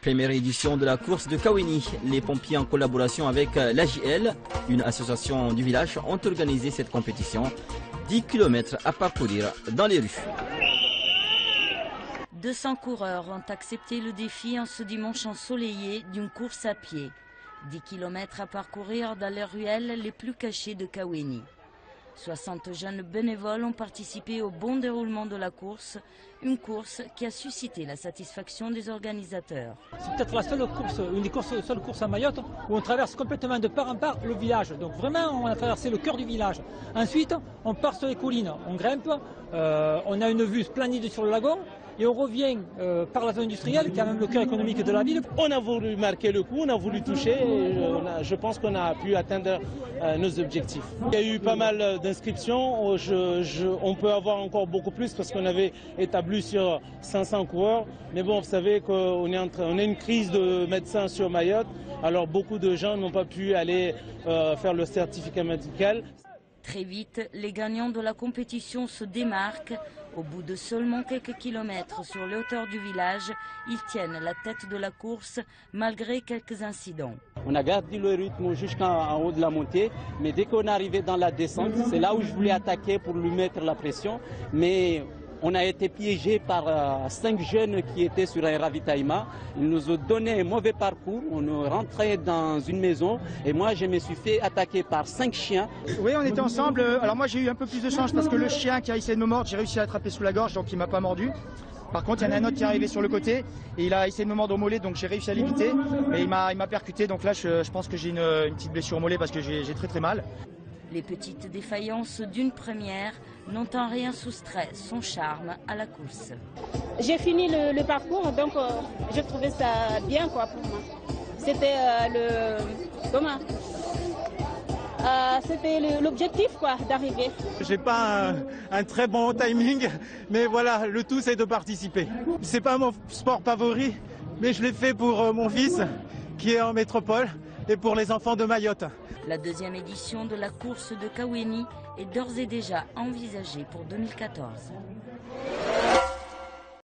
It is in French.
Première édition de la course de Kaweni. Les pompiers en collaboration avec l'AJL, une association du village, ont organisé cette compétition. 10 km à parcourir dans les rues. 200 coureurs ont accepté le défi en ce dimanche ensoleillé d'une course à pied. 10 km à parcourir dans les ruelles les plus cachées de Kaweni. 60 jeunes bénévoles ont participé au bon déroulement de la course, une course qui a suscité la satisfaction des organisateurs. C'est peut-être la seule course, une des seules courses à Mayotte où on traverse complètement de part en part le village. Donc vraiment, on a traversé le cœur du village. Ensuite, on part sur les collines, on grimpe, on a une vue splendide sur le lagon. Et on revient par la zone industrielle, qui est même le cœur économique de la ville. On a voulu marquer le coup, on a voulu toucher, et je pense qu'on a pu atteindre nos objectifs. Il y a eu pas mal d'inscriptions, on peut avoir encore beaucoup plus parce qu'on avait établi sur 500 coureurs. Mais bon, vous savez qu'on a une crise de médecins sur Mayotte, alors beaucoup de gens n'ont pas pu aller faire le certificat médical. Très vite, les gagnants de la compétition se démarquent. Au bout de seulement quelques kilomètres sur les hauteurs du village, ils tiennent la tête de la course malgré quelques incidents. On a gardé le rythme jusqu'en haut de la montée, mais dès qu'on est arrivé dans la descente, c'est là où je voulais attaquer pour lui mettre la pression. Mais on a été piégé par 5 jeunes qui étaient sur un ravitaillement. Ils nous ont donné un mauvais parcours. On est rentré dans une maison et moi je me suis fait attaquer par 5 chiens. Oui, on était ensemble. Alors moi j'ai eu un peu plus de chance parce que le chien qui a essayé de me mordre, j'ai réussi à l'attraper sous la gorge, donc il m'a pas mordu. Par contre, il y en a un autre qui est arrivé sur le côté et il a essayé de me mordre au mollet, donc j'ai réussi à l'éviter. Mais il m'a percuté, donc là je pense que j'ai une petite blessure au mollet parce que j'ai très mal. Les petites défaillances d'une première n'ont en rien soustrait son charme à la course. J'ai fini le parcours, donc j'ai trouvé ça bien quoi, pour moi. C'était c'était l'objectif quoi, d'arriver. J'ai pas un très bon timing, mais voilà, le tout c'est de participer. C'est pas mon sport favori, mais je l'ai fait pour mon fils qui est en métropole et pour les enfants de Mayotte. La deuxième édition de la course de Kaweni est d'ores et déjà envisagée pour 2014.